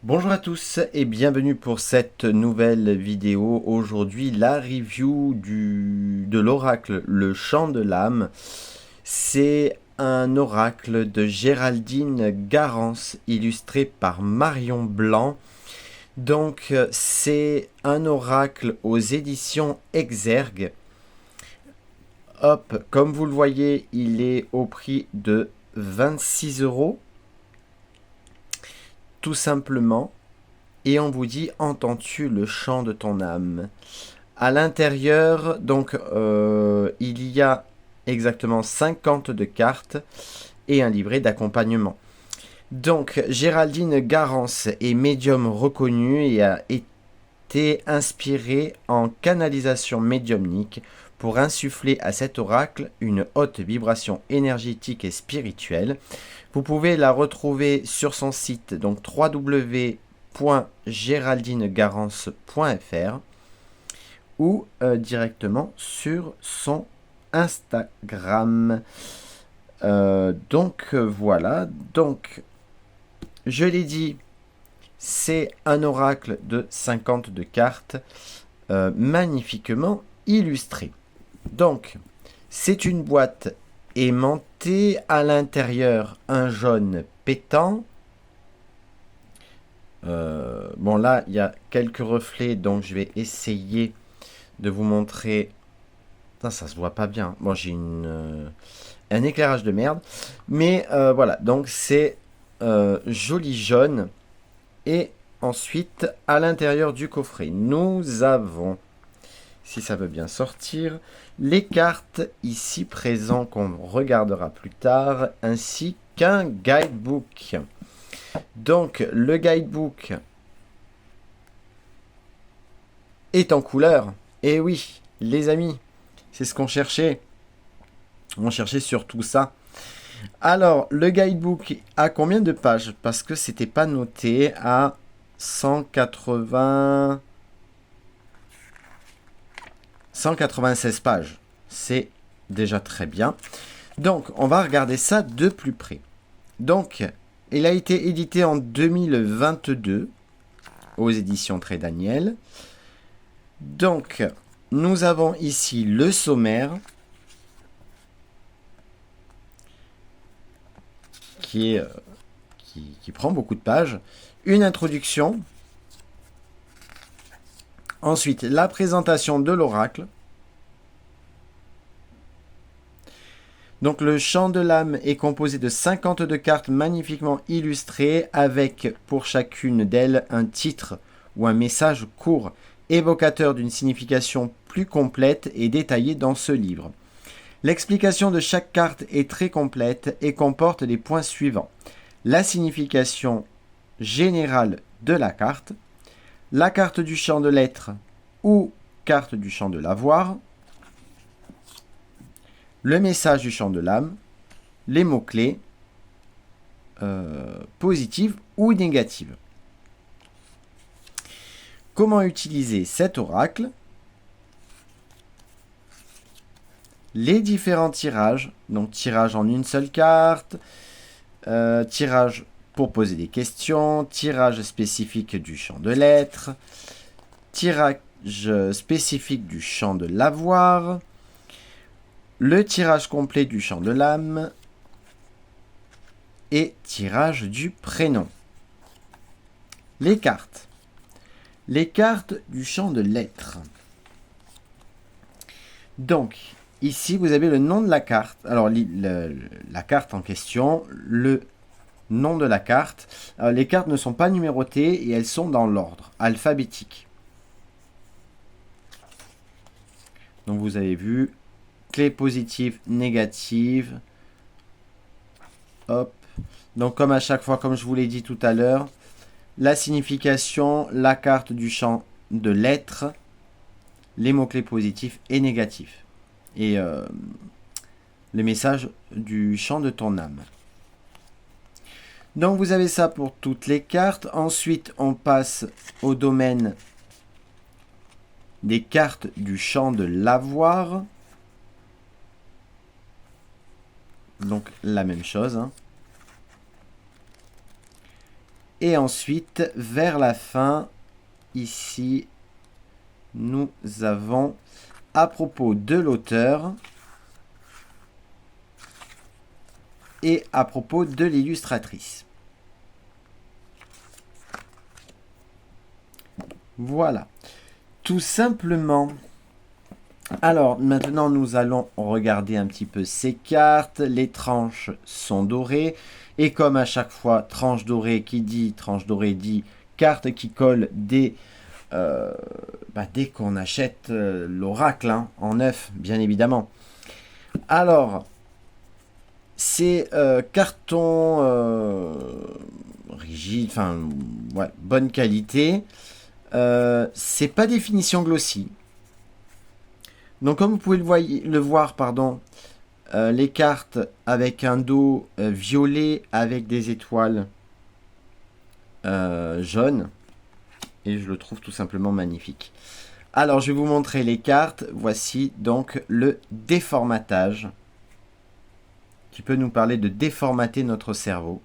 Bonjour à tous et bienvenue pour cette nouvelle vidéo. Aujourd'hui, la review de l'oracle Le Chant de l'âme. C'est un oracle de Géraldine Garance illustré par Marion Blanc. Donc, c'est un oracle aux éditions Exergue. Hop, comme vous le voyez, il est au prix de 26 €, tout simplement. Et on vous dit, entends-tu le chant de ton âme? À l'intérieur, donc, il y a exactement 50 de cartes et un livret d'accompagnement. Donc, Géraldine Garance est médium reconnue et a été inspirée en canalisation médiumnique pour insuffler à cet oracle une haute vibration énergétique et spirituelle. Vous pouvez la retrouver sur son site, donc www.geraldinegarance.fr ou directement sur son Instagram. Voilà, donc je l'ai dit, c'est un oracle de 50 de cartes magnifiquement illustré. Donc, c'est une boîte aimantée, à l'intérieur un jaune pétant. Bon là, il y a quelques reflets, donc je vais essayer de vous montrer. Ça se voit pas bien. Bon, j'ai un éclairage de merde. Mais voilà, donc c'est joli jaune. Et ensuite, à l'intérieur du coffret, nous avons, si ça veut bien sortir, les cartes ici présentes qu'on regardera plus tard, ainsi qu'un guidebook. Donc, le guidebook est en couleur. Et oui, les amis, c'est ce qu'on cherchait. On cherchait surtout ça. Alors, le guidebook a combien de pages? Parce que c'était pas noté à 196 pages. C'est déjà très bien. Donc, on va regarder ça de plus près. Donc, il a été édité en 2022 aux éditions Très Daniel. Donc, nous avons ici le sommaire qui prend beaucoup de pages, une introduction, ensuite la présentation de l'oracle. Donc le chant de l'âme est composé de 52 cartes magnifiquement illustrées avec pour chacune d'elles un titre ou un message court, évocateur d'une signification plus complète et détaillée dans ce livre. L'explication de chaque carte est très complète et comporte les points suivants: la signification générale de la carte du champ de l'être ou carte du champ de l'avoir, le message du champ de l'âme, les mots-clés positives ou négatives. Comment utiliser cet oracle? Les différents tirages, donc tirage en une seule carte, tirage pour poser des questions, tirage spécifique du champ de l'être, tirage spécifique du champ de l'avoir, le tirage complet du champ de l'âme et tirage du prénom. Les cartes. Les cartes du champ de l'être. Donc, ici, vous avez le nom de la carte. Alors, la carte en question, le nom de la carte. Les cartes ne sont pas numérotées et elles sont dans l'ordre alphabétique. Donc, vous avez vu, clé positive, négative. Hop. Donc, comme à chaque fois, comme je vous l'ai dit tout à l'heure, la signification, la carte du champ de l'être, les mots-clés positifs et négatifs. Et le message du champ de ton âme. Donc vous avez ça pour toutes les cartes. Ensuite, on passe au domaine des cartes du champ de l'avoir. Donc la même chose. Et ensuite, vers la fin, ici, nous avons à propos de l'auteur et à propos de l'illustratrice. Voilà. Tout simplement. Alors, maintenant, nous allons regarder un petit peu ces cartes. Les tranches sont dorées. Et comme à chaque fois, tranche dorée qui dit, tranche dorée dit, carte qui colle dès qu'on achète l'oracle, hein, en neuf, bien évidemment. Alors, c'est carton rigide, enfin, ouais, bonne qualité. C'est pas définition glossy. Donc comme vous pouvez le voir, les cartes avec un dos violet avec des étoiles jaunes. Et je le trouve tout simplement magnifique. Alors je vais vous montrer les cartes. Voici donc le déformatage, qui peut nous parler de déformater notre cerveau.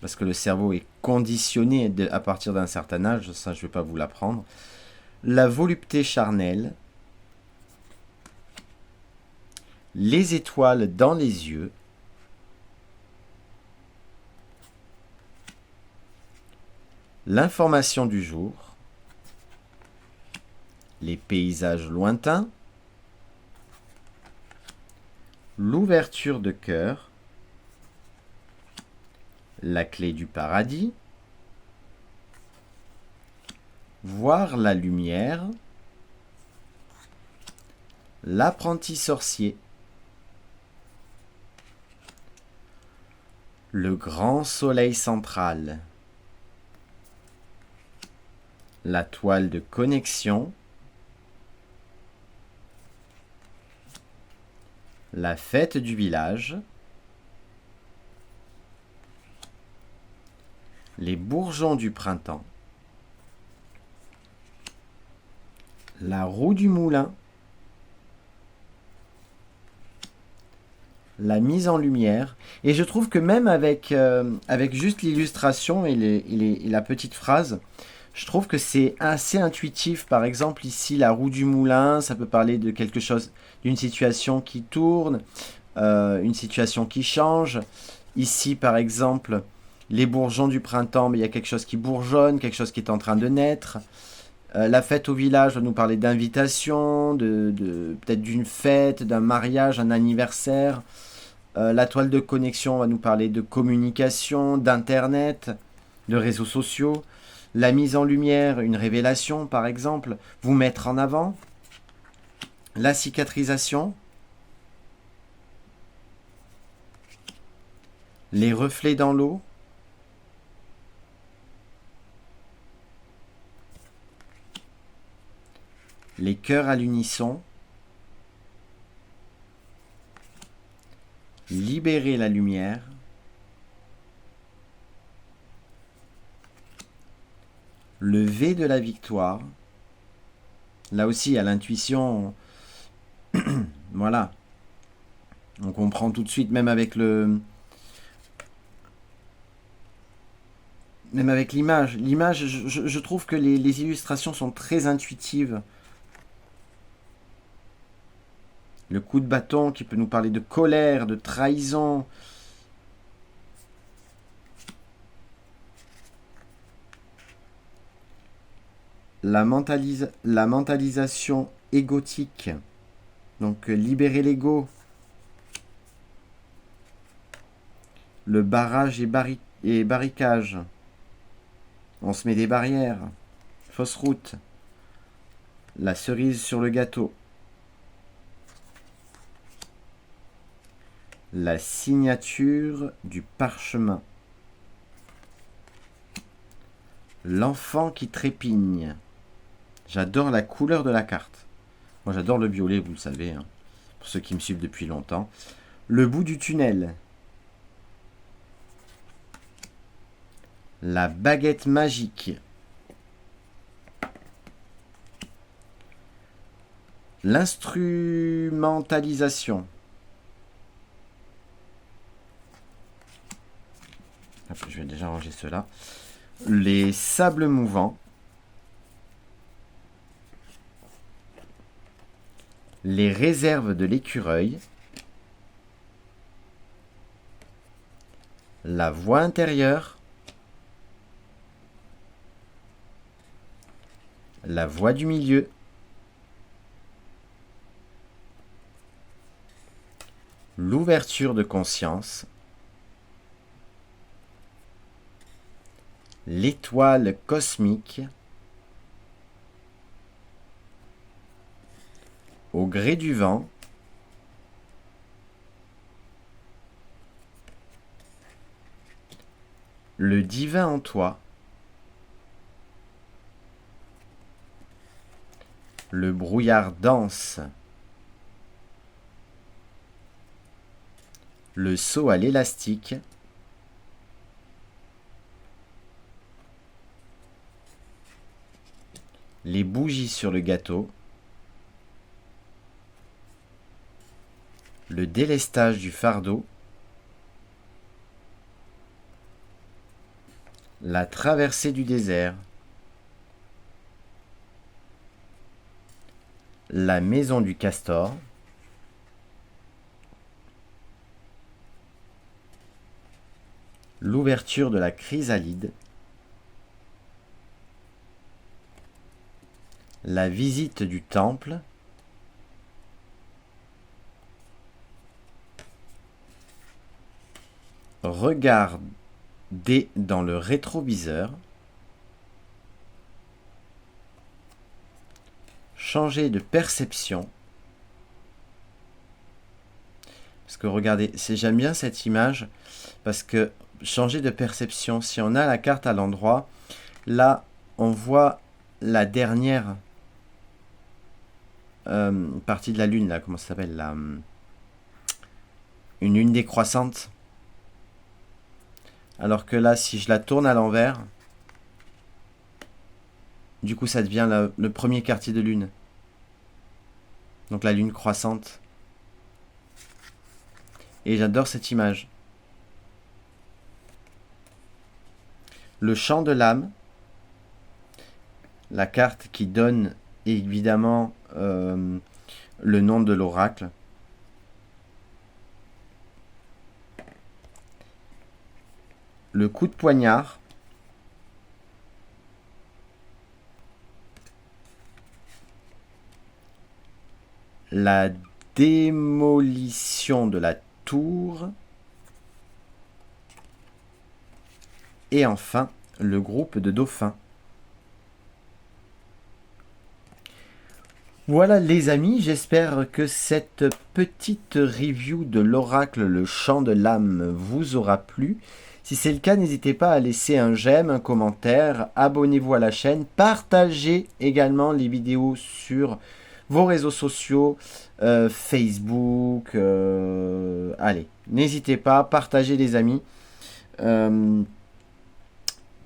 Parce que le cerveau est conditionné à partir d'un certain âge, ça je ne vais pas vous l'apprendre. La volupté charnelle. Les étoiles dans les yeux. L'information du jour. Les paysages lointains. L'ouverture de cœur. La clé du paradis. Voir la lumière. L'apprenti sorcier. Le grand soleil central. La toile de connexion. La fête du village. Les bourgeons du printemps. La roue du moulin. La mise en lumière. Et je trouve que même avec juste l'illustration et la petite phrase, je trouve que c'est assez intuitif. Par exemple, ici, la roue du moulin, ça peut parler de quelque chose, d'une situation qui tourne, une situation qui change. Ici, par exemple, les bourgeons du printemps, mais il y a quelque chose qui bourgeonne, quelque chose qui est en train de naître. La fête au village va nous parler d'invitation, peut-être d'une fête, d'un mariage, un anniversaire. La toile de connexion va nous parler de communication, d'internet, de réseaux sociaux. La mise en lumière, une révélation par exemple, vous mettre en avant. La cicatrisation. Les reflets dans l'eau. Les cœurs à l'unisson. Libérer la lumière. Le V de la victoire. Là aussi, à l'intuition, voilà. On comprend tout de suite, même avec l'image. L'image, je trouve que les illustrations sont très intuitives. Le coup de bâton qui peut nous parler de colère, de trahison. La mentalisation égotique. Donc libérer l'ego. Le barrage et barricage. On se met des barrières. Fausse route. La cerise sur le gâteau. La signature du parchemin. L'enfant qui trépigne. J'adore la couleur de la carte. Moi j'adore le violet, vous le savez, hein, pour ceux qui me suivent depuis longtemps. Le bout du tunnel. La baguette magique. L'instrumentalisation. je vais déjà ranger ceux-là. Les sables mouvants. Les réserves de l'écureuil. La voie intérieure. La voie du milieu. L'ouverture de conscience. L'étoile cosmique. Au gré du vent. Le divin en toi. Le brouillard dense. Le saut à l'élastique. Les bougies sur le gâteau. Le délestage du fardeau. La traversée du désert. La maison du castor. L'ouverture de la chrysalide. La visite du temple. Regarder dans le rétroviseur. Changer de perception. Parce que regardez, j'aime bien cette image, parce que changer de perception, si on a la carte à l'endroit, là, on voit la dernière partie de la lune, là, comment ça s'appelle, là, une lune décroissante. Alors que là, si je la tourne à l'envers, du coup, ça devient le premier quartier de lune. Donc la lune croissante. Et j'adore cette image. Le chant de l'âme. La carte qui donne évidemment le nom de l'oracle. Le coup de poignard. La démolition de la tour. Et enfin, le groupe de dauphins. Voilà les amis, j'espère que cette petite review de l'oracle Le Chant de l'âme vous aura plu. Si c'est le cas, n'hésitez pas à laisser un j'aime, un commentaire, abonnez-vous à la chaîne, partagez également les vidéos sur vos réseaux sociaux, Facebook, allez, n'hésitez pas, partagez les amis.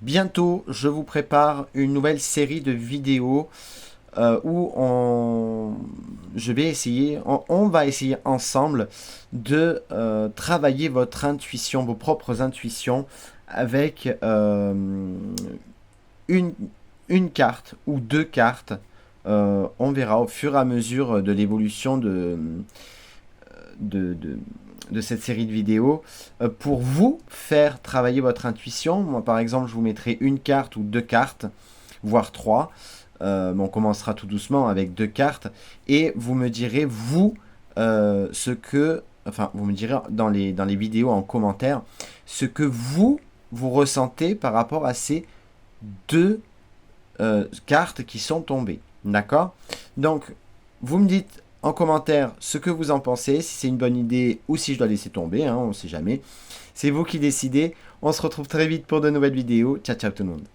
Bientôt, je vous prépare une nouvelle série de vidéos où on va essayer ensemble de travailler votre intuition, vos propres intuitions avec une carte ou deux cartes. On verra au fur et à mesure de l'évolution de cette série de vidéos pour vous faire travailler votre intuition. Moi, par exemple, je vous mettrai une carte ou deux cartes, voire trois. On commencera tout doucement avec deux cartes et vous me direz vous vous me direz dans les vidéos en commentaire ce que vous ressentez par rapport à ces deux cartes qui sont tombées. D'accord? Donc vous me dites en commentaire ce que vous en pensez, si c'est une bonne idée ou si je dois laisser tomber, hein, on ne sait jamais. C'est vous qui décidez. On se retrouve très vite pour de nouvelles vidéos. Ciao ciao tout le monde.